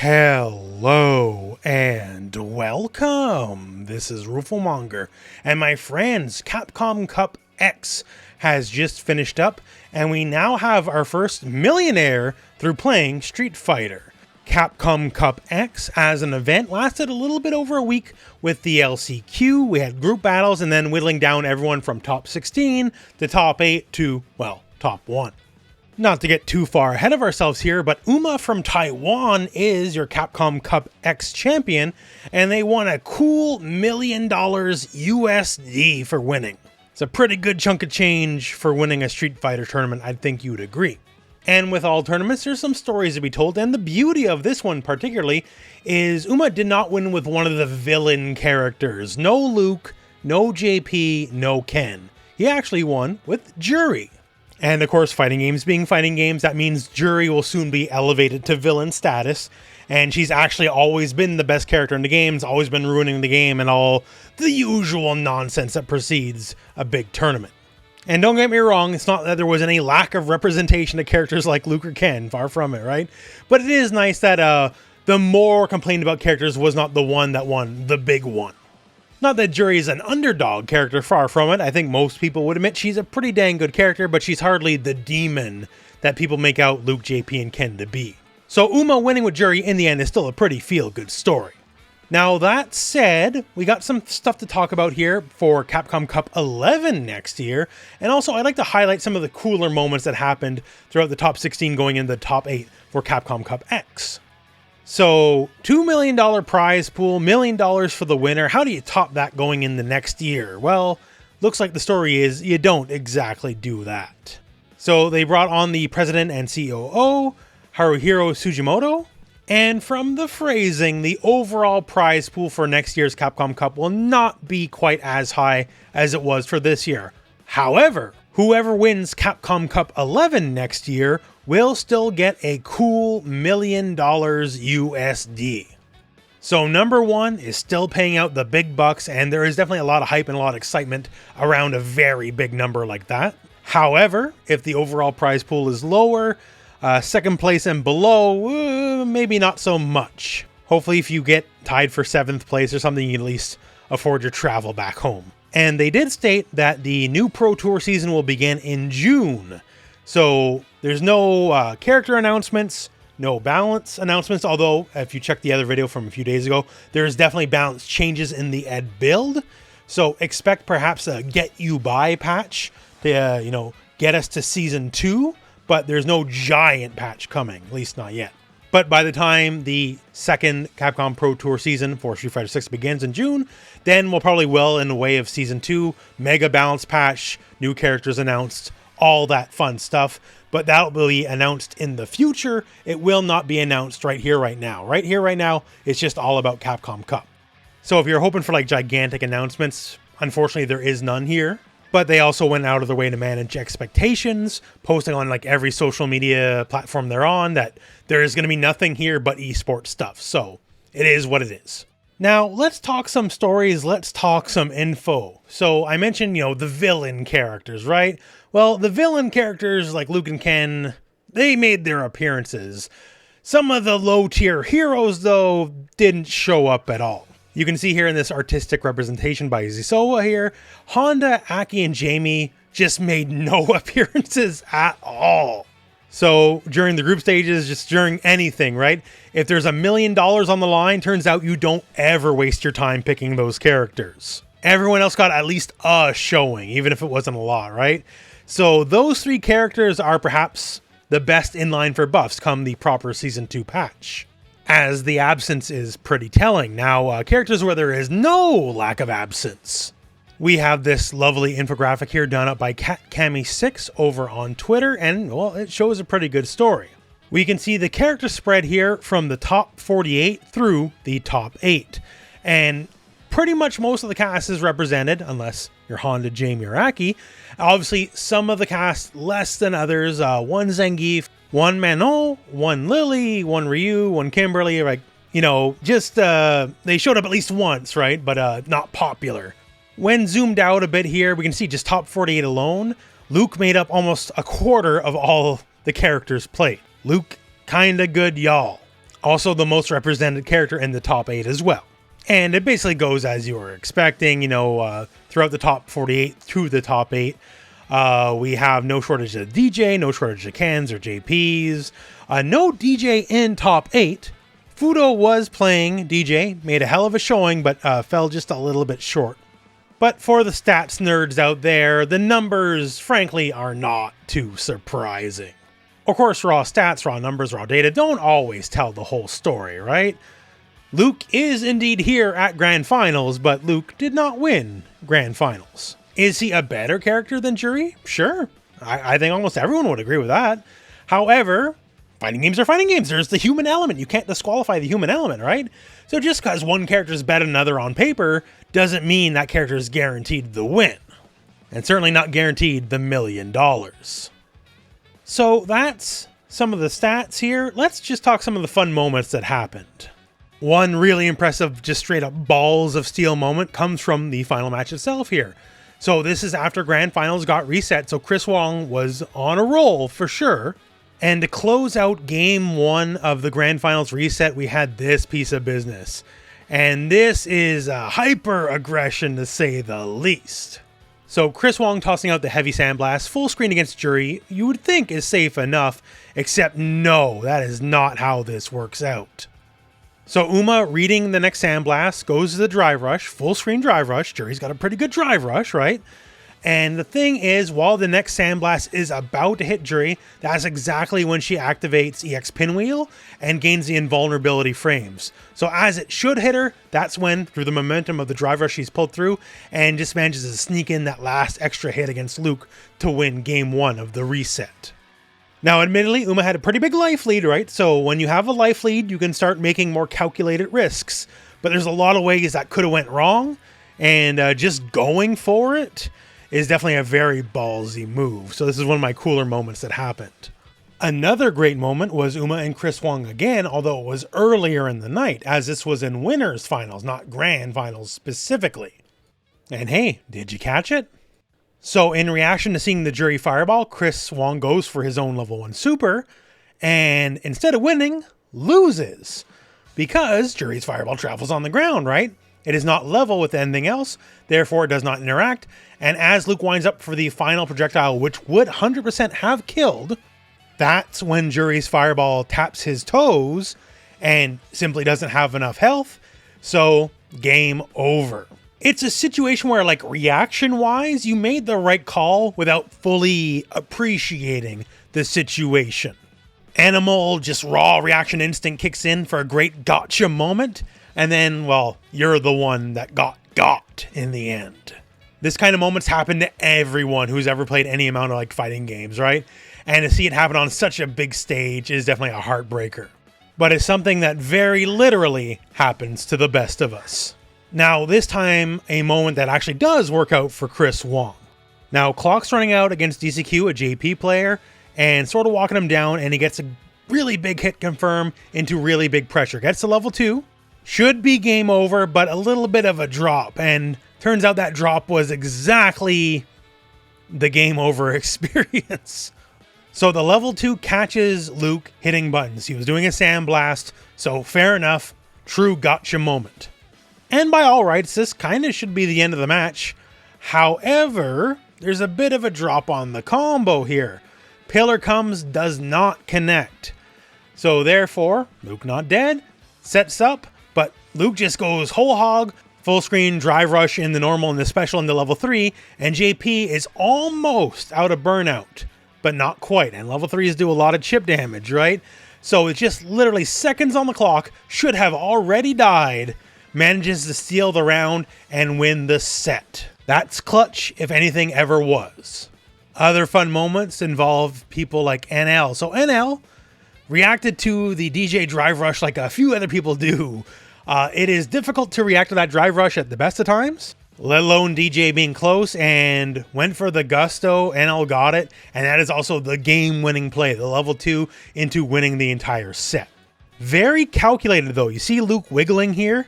Hello and welcome. This is rooflemonger, and my friends, Capcom Cup X has just finished up, and we now have our first millionaire through playing Street Fighter. Capcom Cup X as an event lasted a little bit over a week with the LCQ. We had group battles and then whittling down everyone from top 16 to top 8 to, well, top 1. Not to get too far ahead of ourselves here, but Uma from Taiwan is your Capcom Cup X champion, and they won a cool $1 million USD for winning. It's a pretty good chunk of change for winning a Street Fighter tournament, I think you would agree. And with all tournaments, there's some stories to be told, and the beauty of this one particularly is Uma did not win with one of the villain characters. No Luke, no JP, no Ken. He actually won with Juri. And of course, fighting games being fighting games, that means Juri will soon be elevated to villain status. And she's actually always been the best character in the games, always been ruining the game and all the usual nonsense that precedes a big tournament. And don't get me wrong, it's not that there was any lack of representation of characters like Luke or Ken, far from it, right? But it is nice that the more complained about characters was not the one that won the big one. Not that Juri is an underdog character, far from it. I think most people would admit she's a pretty dang good character, but she's hardly the demon that people make out Luke, JP, and Ken to be. So Uma winning with Juri in the end is still a pretty feel-good story. Now that said, we got some stuff to talk about here for Capcom Cup 11 next year, and also I'd like to highlight some of the cooler moments that happened throughout the top 16 going into the top 8 for Capcom Cup X. So, $2 million prize pool, $1 million for the winner. How do you top that going in the next year? Well, looks like the story is you don't exactly do that. So they brought on the president and COO, Haruhiro Sugimoto, and from the phrasing, the overall prize pool for next year's Capcom Cup will not be quite as high as it was for this year. However, whoever wins Capcom Cup 11 next year will still get a cool $1 million USD. So number one is still paying out the big bucks, and there is definitely a lot of hype and a lot of excitement around a very big number like that. However, if the overall prize pool is lower, second place and below, maybe not so much. Hopefully if you get tied for 7th place or something, you can at least afford your travel back home. And they did state that the new Pro Tour season will begin in June. So there's no character announcements, no balance announcements, although if you check the other video from a few days ago, there's definitely balance changes in the Ed build. So expect perhaps a get you by patch to, get us to season 2, but there's no giant patch coming, at least not yet. But by the time the second Capcom Pro Tour season for Street Fighter 6 begins in June, then we'll probably well in the way of season 2, mega balance patch, new characters announced, all that fun stuff. But that'll be announced in the future. It will not be announced right here, right now. Right here, right now, it's just all about Capcom Cup. So if you're hoping for like gigantic announcements, unfortunately there is none here. But they also went out of their way to manage expectations, posting on like every social media platform they're on that there is going to be nothing here but esports stuff. So it is what it is. Now let's talk some stories. Let's talk some info. So I mentioned, the villain characters, right? Well, the villain characters like Luke and Ken, they made their appearances. Some of the low tier heroes though didn't show up at all. You can see here in this artistic representation by Zisowa here, Honda, Aki, and Jamie just made no appearances at all. So during the group stages, just during anything, right? If there's $1 million on the line, turns out you don't ever waste your time picking those characters. Everyone else got at least a showing, even if it wasn't a lot, right? So those 3 characters are perhaps the best in line for buffs come the proper Season 2 patch, as the absence is pretty telling. Now, characters where there is no lack of absence. We have this lovely infographic here done up by CatCammy6 over on Twitter, and, well, it shows a pretty good story. We can see the character spread here from the top 48 through the top 8. And pretty much most of the cast is represented, unless you're Honda, Jamie, or Aki. Obviously, some of the cast less than others. One Zangief, one Manon, one Lily, one Ryu, one Kimberly, like, they showed up at least once, right? But not popular. When zoomed out a bit here, we can see just top 48 alone, Luke made up almost a quarter of all the characters played. Luke, kinda good, y'all. Also the most represented character in the top 8 as well. And it basically goes as you were expecting, throughout the top 48 to the top 8. We have no shortage of DJ, no shortage of cans or JPs. No DJ in top 8. Fudo was playing DJ, made a hell of a showing, but fell just a little bit short. But for the stats nerds out there, the numbers, frankly, are not too surprising. Of course, raw stats, raw numbers, raw data don't always tell the whole story, right? Luke is indeed here at Grand Finals, but Luke did not win Grand Finals. Is he a better character than Juri? Sure. I think almost everyone would agree with that. However, fighting games are fighting games. There's the human element. You can't disqualify the human element, right? So just because one character is better than another on paper doesn't mean that character is guaranteed the win. And certainly not guaranteed the $1 million. So that's some of the stats here. Let's just talk some of the fun moments that happened. One really impressive, just straight up balls of steel moment comes from the final match itself here. So this is after Grand Finals got reset, so Chris Wong was on a roll for sure. And to close out Game 1 of the Grand Finals reset, we had this piece of business. And this is a hyper aggression to say the least. So Chris Wong tossing out the heavy sandblast, full screen against Juri, you would think is safe enough, except no, that is not how this works out. So Uma, reading the next sandblast, goes to the drive rush, full screen drive rush. Juri's got a pretty good drive rush, right? And the thing is, while the next sandblast is about to hit Juri, that's exactly when she activates EX Pinwheel and gains the invulnerability frames. So as it should hit her, that's when, through the momentum of the drive rush, she's pulled through and just manages to sneak in that last extra hit against Luke to win Game 1 of the reset. Now, admittedly, Uma had a pretty big life lead, right? So when you have a life lead, you can start making more calculated risks. But there's a lot of ways that could have went wrong, and just going for it is definitely a very ballsy move. So this is one of my cooler moments that happened. Another great moment was Uma and Chris Wong again, although it was earlier in the night, as this was in Winners Finals, not Grand Finals specifically. And hey, did you catch it? So in reaction to seeing the Juri fireball, Chris Wong goes for his own level 1 super, and instead of winning, loses. Because Juri's fireball travels on the ground, right? It is not level with anything else, therefore it does not interact, and as Luke winds up for the final projectile, which would 100% have killed, that's when Juri's fireball taps his toes and simply doesn't have enough health, so game over. It's a situation where, like, reaction-wise, you made the right call without fully appreciating the situation. Animal, just raw reaction instinct kicks in for a great gotcha moment, and then, well, you're the one that got in the end. This kind of moments happen to everyone who's ever played any amount of, like, fighting games, right? And to see it happen on such a big stage is definitely a heartbreaker. But it's something that very literally happens to the best of us. Now, this time, a moment that actually does work out for Chris Wong. Now, clock's running out against DCQ, a JP player, and sort of walking him down, and he gets a really big hit confirm into really big pressure. Gets to level 2, should be game over, but a little bit of a drop, and turns out that drop was exactly the game over experience. So the level 2 catches Luke hitting buttons. He was doing a sandblast, so fair enough, true gotcha moment. And by all rights, this kind of should be the end of the match. However, there's a bit of a drop on the combo here. Pillar comes, does not connect. So therefore, Luke not dead, sets up, but Luke just goes whole hog, full screen drive rush in the normal and the special in the level 3, and JP is almost out of burnout, but not quite. And level 3s do a lot of chip damage, right? So it's just literally seconds on the clock, should have already died, manages to steal the round and win the set. That's clutch if anything ever was. Other fun moments involve people like NL. So NL reacted to the DJ drive rush like a few other people do. It is difficult to react to that drive rush at the best of times, let alone DJ being close, and went for the gusto. NL got it, and that is also the game-winning play, the level 2 into winning the entire set. Very calculated though. You see Luke wiggling here?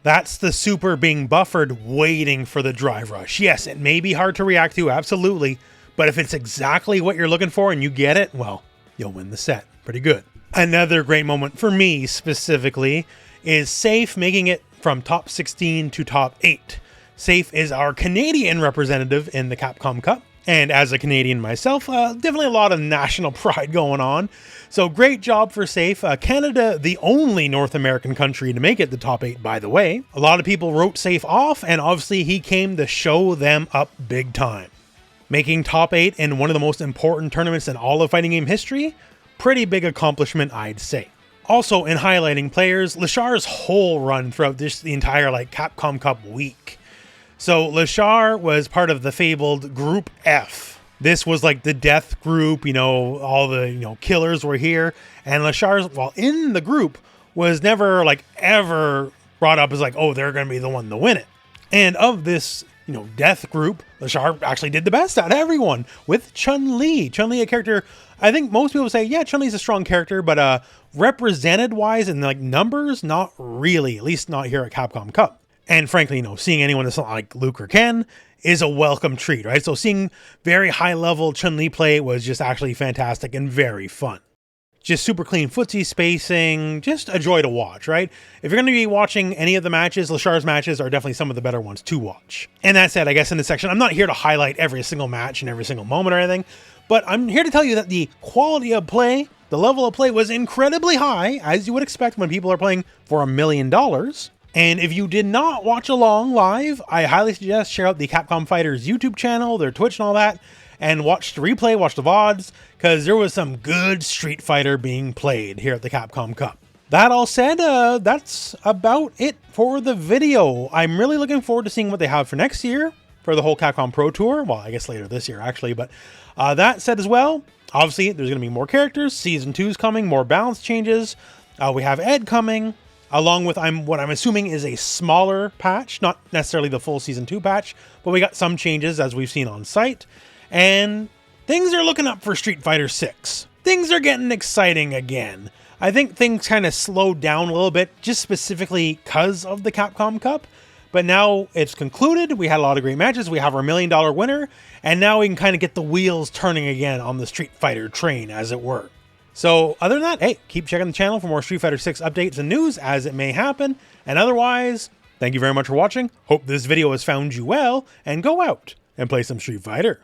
That's the super being buffered, waiting for the drive rush. Yes, it may be hard to react to, absolutely, but if it's exactly what you're looking for and you get it, well, you'll win the set. Pretty good. Another great moment for me specifically is Safe making it from top 16 to top 8. Safe is our Canadian representative in the Capcom Cup, and as a Canadian myself, definitely a lot of national pride going on. So great job for Safe. Canada, the only North American country to make it the top 8, by the way. A lot of people wrote Safe off, and obviously he came to show them up big time. Making top 8 in one of the most important tournaments in all of fighting game history, pretty big accomplishment, I'd say. Also, in highlighting players, Lashar's whole run throughout the entire Capcom Cup week. So Lashar was part of the fabled Group F. This was the death group, all the killers were here, and Lashar's, while in the group, was never ever brought up as oh, they're going to be the one to win it. And of this death group, Lashar actually did the best out of everyone with Chun-Li. Chun-Li, a character, I think most people say, yeah, Chun-Li's a strong character, but represented wise in numbers, not really, at least not here at Capcom Cup. And frankly, seeing anyone that's not like Luke or Ken is a welcome treat, right? So seeing very high level Chun-Li play was just actually fantastic and very fun. Just super clean footsie spacing, just a joy to watch, right? If you're going to be watching any of the matches, Lashar's matches are definitely some of the better ones to watch. And that said, I guess in this section, I'm not here to highlight every single match and every single moment or anything, but I'm here to tell you that the quality of play, the level of play was incredibly high, as you would expect when people are playing for $1 million. And if you did not watch along live, I highly suggest check out the Capcom Fighters YouTube channel, their Twitch and all that, and watch the replay, watch the VODs, because there was some good Street Fighter being played here at the Capcom Cup. That all said, that's about it for the video. I'm really looking forward to seeing what they have for next year for the whole Capcom Pro Tour. Well, I guess later this year, actually. But that said as well, obviously, there's going to be more characters. Season 2 is coming, more balance changes. We have Ed coming, along with what I'm assuming is a smaller patch, not necessarily the full Season 2 patch, but we got some changes as we've seen on site. And things are looking up for Street Fighter 6. Things are getting exciting again. I think things kind of slowed down a little bit, just specifically because of the Capcom Cup. But now it's concluded. We had a lot of great matches. We have our $1 million winner. And now we can kind of get the wheels turning again on the Street Fighter train, as it were. So other than that, hey, keep checking the channel for more Street Fighter 6 updates and news as it may happen. And otherwise, thank you very much for watching. Hope this video has found you well. And go out and play some Street Fighter.